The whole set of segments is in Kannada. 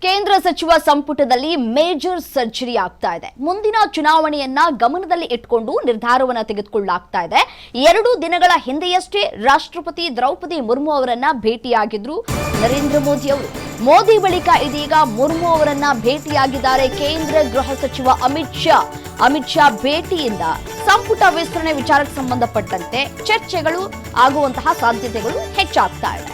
ಕೇಂದ್ರ ಸಚಿವ ಸಂಪುಟದಲ್ಲಿ ಮೇಜರ್ ಸರ್ಜರಿ ಆಗ್ತಾ ಇದೆ. ಮುಂದಿನ ಚುನಾವಣೆಯನ್ನ ಗಮನದಲ್ಲಿ ಇಟ್ಕೊಂಡು ನಿರ್ಧಾರವನ್ನು ತೆಗೆದುಕೊಳ್ಳಲಾಗ್ತಾ ಇದೆ. 2 ದಿನಗಳ ಹಿಂದೆಯಷ್ಟೇ ರಾಷ್ಟ್ರಪತಿ ದ್ರೌಪದಿ ಮುರ್ಮು ಅವರನ್ನ ಭೇಟಿಯಾಗಿದ್ರು ನರೇಂದ್ರ ಮೋದಿ ಅವರು. ಮೋದಿ ಬಳಿಕ ಇದೀಗ ಮುರ್ಮು ಅವರನ್ನ ಭೇಟಿಯಾಗಿದ್ದಾರೆ ಕೇಂದ್ರ ಗೃಹ ಸಚಿವ ಅಮಿತ್ ಶಾ ಭೇಟಿಯಿಂದ ಸಂಪುಟ ವಿಸ್ತರಣೆ ವಿಚಾರಕ್ಕೆ ಸಂಬಂಧಪಟ್ಟಂತೆ ಚರ್ಚೆಗಳು ಆಗುವಂತಹ ಸಾಧ್ಯತೆಗಳು ಹೆಚ್ಚಾಗ್ತಾ ಇದೆ.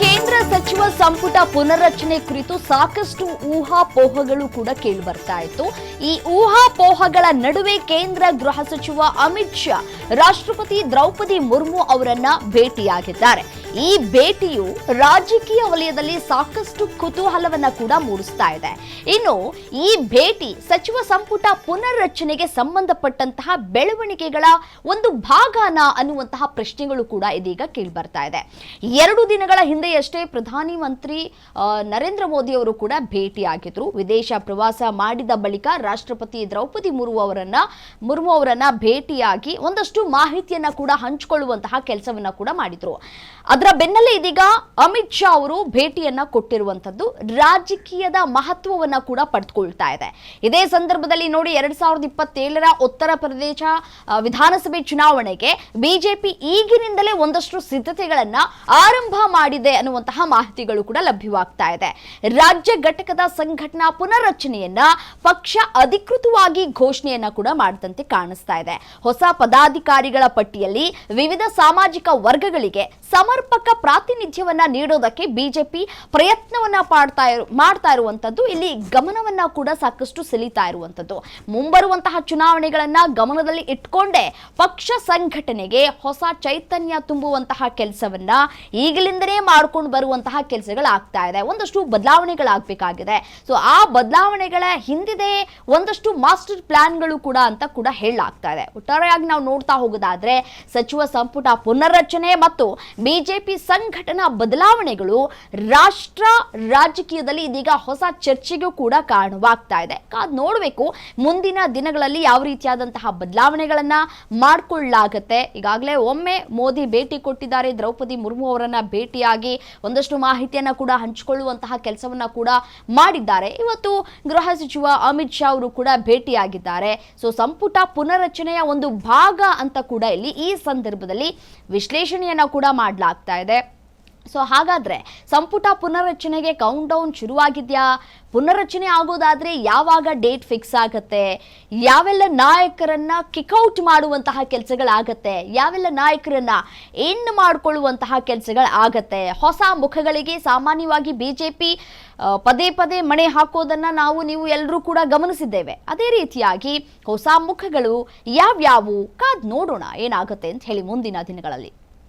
ಕೇಂದ್ರ ಸಚಿವ ಸಂಪುಟ ಪುನರ್ರಚನೆ ಕುರಿತು ಸಾಕಷ್ಟು ಊಹಾಪೋಹಗಳು ಕೂಡ ಕೇಳಿ ಬರ್ತಾ ಇತ್ತು. ಈ ಊಹಾಪೋಹಗಳ ನಡುವೆ ಕೇಂದ್ರ ಗೃಹ ಸಚಿವ ಅಮಿತ್ ಶಾ ರಾಷ್ಟ್ರಪತಿ ದ್ರೌಪದಿ ಮುರ್ಮು ಅವರನ್ನ ಭೇಟಿಯಾಗಿದ್ದಾರೆ. ಈ ಭೇಟಿಯು ರಾಜಕೀಯ ವಲಯದಲ್ಲಿ ಸಾಕಷ್ಟು ಕುತೂಹಲವನ್ನ ಕೂಡ ಮೂಡಿಸ್ತಾ ಇದೆ. ಇನ್ನು ಈ ಭೇಟಿ ಸಚಿವ ಸಂಪುಟ ಪುನರ್ರಚನೆಗೆ ಸಂಬಂಧಪಟ್ಟಂತಹ ಬೆಳವಣಿಗೆಗಳ ಒಂದು ಭಾಗನ ಅನ್ನುವಂತಹ ಪ್ರಶ್ನೆಗಳು ಕೂಡ ಇದೀಗ ಕೇಳಿ ಬರ್ತಾ ಇದೆ. 2 ದಿನಗಳ ಹಿಂದೆಯಷ್ಟೇ ಪ್ರಧಾನಿ ಮಂತ್ರಿ ನರೇಂದ್ರ ಮೋದಿ ಅವರು ಕೂಡ ಭೇಟಿಯಾಗಿದ್ರು. ವಿದೇಶ ಪ್ರವಾಸ ಮಾಡಿದ ಬಳಿಕ ರಾಷ್ಟ್ರಪತಿ ದ್ರೌಪದಿ ಮುರ್ಮು ಅವರನ್ನ ಭೇಟಿಯಾಗಿ ಒಂದಷ್ಟು ಮಾಹಿತಿಯನ್ನ ಕೂಡ ಹಂಚಿಕೊಳ್ಳುವಂತಹ ಕೆಲಸವನ್ನ ಕೂಡ ಮಾಡಿದ್ರು. ಅದರ ಬೆನ್ನಲ್ಲೇ ಇದೀಗ ಅಮಿತ್ ಶಾ ಅವರು ಭೇಟಿಯನ್ನ ಕೊಟ್ಟಿರುವಂತದ್ದು ರಾಜಕೀಯದ ಮಹತ್ವವನ್ನ ಕೂಡ ಪಡೆದುಕೊಳ್ತಾ ಇದೆ. ಇದೇ ಸಂದರ್ಭದಲ್ಲಿ ನೋಡಿ 2027ರ ಉತ್ತರ ಪ್ರದೇಶ ವಿಧಾನಸಭೆ ಚುನಾವಣೆಗೆ ಬಿಜೆಪಿ ಈಗಿನಿಂದಲೇ ಒಂದಷ್ಟು ಸಿದ್ಧತೆಗಳನ್ನ ಆರಂಭ ಮಾಡಿದೆ ಅನ್ನುವಂತಹ ಮಾಹಿತಿಗಳು ಕೂಡ ಲಭ್ಯವಾಗ್ತಾ ಇದೆ. ರಾಜ್ಯ ಘಟಕದ ಸಂಘಟನಾ ಪುನರ್ರಚನೆಯನ್ನ ಪಕ್ಷ ಅಧಿಕೃತವಾಗಿ ಘೋಷಣೆಯನ್ನ ಕೂಡ ಮಾಡಿದಂತೆ ಕಾಣಿಸ್ತಾ ಇದೆ. ಹೊಸ ಪದಾಧಿಕಾರಿಗಳ ಪಟ್ಟಿಯಲ್ಲಿ ವಿವಿಧ ಸಾಮಾಜಿಕ ವರ್ಗಗಳಿಗೆ ಸಮರ್ಪಕ ಪ್ರಾತಿನಿಧ್ಯವನ್ನ ನೀಡೋದಕ್ಕೆ ಬಿಜೆಪಿ ಪ್ರಯತ್ನವನ್ನ ಮಾಡ್ತಾ ಇರುವಂತದ್ದು ಇಲ್ಲಿ ಗಮನವನ್ನ ಕೂಡ ಸಾಕಷ್ಟು ಸೆಳೀತಾ ಇರುವಂತದ್ದು. ಮುಂಬರುವಂತಹ ಚುನಾವಣೆಗಳನ್ನ ಗಮನದಲ್ಲಿ ಇಟ್ಕೊಂಡೇ ಪಕ್ಷ ಸಂಘಟನೆಗೆ ಹೊಸ ಚೈತನ್ಯ ತುಂಬುವಂತಹ ಕೆಲಸವನ್ನ ಈಗಲಿಂದಲೇ ಮಾಡ್ಕೊಂಡು ಬರುವಂತಹ ಕೆಲಸಗಳಾಗ್ತಾ ಇದೆ. ಒಂದಷ್ಟು ಬದಲಾವಣೆಗಳಾಗಬೇಕಾಗಿದೆ. ಸೊ ಆ ಬದಲಾವಣೆಗಳ ಹಿಂದಿದೆ ಒಂದಷ್ಟು ಮಾಸ್ಟರ್ ಪ್ಲಾನ್ಗಳು ಕೂಡ ಅಂತ ಕೂಡ ಹೇಳಲಾಗ್ತಾ ಇದೆ. ಒಟ್ಟಾರೆಯಾಗಿ ನಾವು ನೋಡ್ತಾ ಹೋಗೋದಾದ್ರೆ ಸಚಿವ ಸಂಪುಟ ಪುನರ್ರಚನೆ ಮತ್ತು ಬಿಜೆಪಿ ಸಂಘಟನಾ ಬದಲಾವಣೆಗಳು ರಾಷ್ಟ್ರ ರಾಜಕೀಯದಲ್ಲಿ ಇದೀಗ ಹೊಸ ಚರ್ಚೆಗೂ ಕೂಡ ಕಾರಣವಾಗ್ತಾ ಇದೆ. ಕಾದ್ ನೋಡಬೇಕು ಮುಂದಿನ ದಿನಗಳಲ್ಲಿ ಯಾವ ರೀತಿಯಾದಂತಹ ಬದಲಾವಣೆಗಳನ್ನ ಮಾಡಿಕೊಳ್ಳಲಾಗುತ್ತೆ. ಈಗಾಗಲೇ ಒಮ್ಮೆ ಮೋದಿ ಭೇಟಿ ಕೊಟ್ಟಿದ್ದಾರೆ, ದ್ರೌಪದಿ ಮುರ್ಮು ಅವರನ್ನ ಭೇಟಿಯಾಗಿ ಒಂದಷ್ಟು ಮಾಹಿತಿಯನ್ನ ಕೂಡ ಹಂಚಿಕೊಳ್ಳುವಂತಹ ಕೆಲಸವನ್ನ ಕೂಡ ಮಾಡಿದ್ದಾರೆ. ಇವತ್ತು ಗೃಹ ಸಚಿವ ಅಮಿತ್ ಶಾ ಅವರು ಕೂಡ ಭೇಟಿಯಾಗಿದ್ದಾರೆ. ಸೊ ಸಂಪುಟ ಪುನರ್ರಚನೆಯ ಒಂದು ಭಾಗ ಅಂತ ಕೂಡ ಇಲ್ಲಿ ಈ ಸಂದರ್ಭದಲ್ಲಿ ವಿಶ್ಲೇಷಣೆಯನ್ನ ಕೂಡ ಮಾಡಲಾಗ್ತಾ ಇದೆ. ಸೊ ಹಾಗಾದ್ರೆ ಸಂಪುಟ ಪುನರ್ರಚನೆಗೆ ಕೌಂಟ್ ಡೌನ್ ಶುರುವಾಗಿದೆಯಾ? ಪುನರ್ರಚನೆ ಆಗೋದಾದ್ರೆ ಯಾವಾಗ ಡೇಟ್ ಫಿಕ್ಸ್ ಆಗತ್ತೆ? ಯಾವೆಲ್ಲ ನಾಯಕರನ್ನ ಕಿಕ್ಔಟ್ ಮಾಡುವಂತಹ ಕೆಲಸಗಳಾಗತ್ತೆ? ಯಾವೆಲ್ಲ ನಾಯಕರನ್ನ ಇನ್ ಮಾಡಿಕೊಳ್ಳುವಂತಹ ಕೆಲಸಗಳಾಗತ್ತೆ? ಹೊಸ ಮುಖಗಳಿಗೆ ಸಾಮಾನ್ಯವಾಗಿ ಬಿಜೆಪಿ ಪದೇ ಪದೇ ಮಣೆ ಹಾಕೋದನ್ನ ನೀವು ಎಲ್ಲರೂ ಕೂಡ ಗಮನಿಸಿದ್ದೇವೆ. ಅದೇ ರೀತಿಯಾಗಿ ಹೊಸ ಮುಖಗಳು ಯಾವ್ಯಾವು ಕಾದ್ ನೋಡೋಣ ಏನಾಗುತ್ತೆ ಅಂತ ಹೇಳಿ ಮುಂದಿನ ದಿನಗಳಲ್ಲಿ.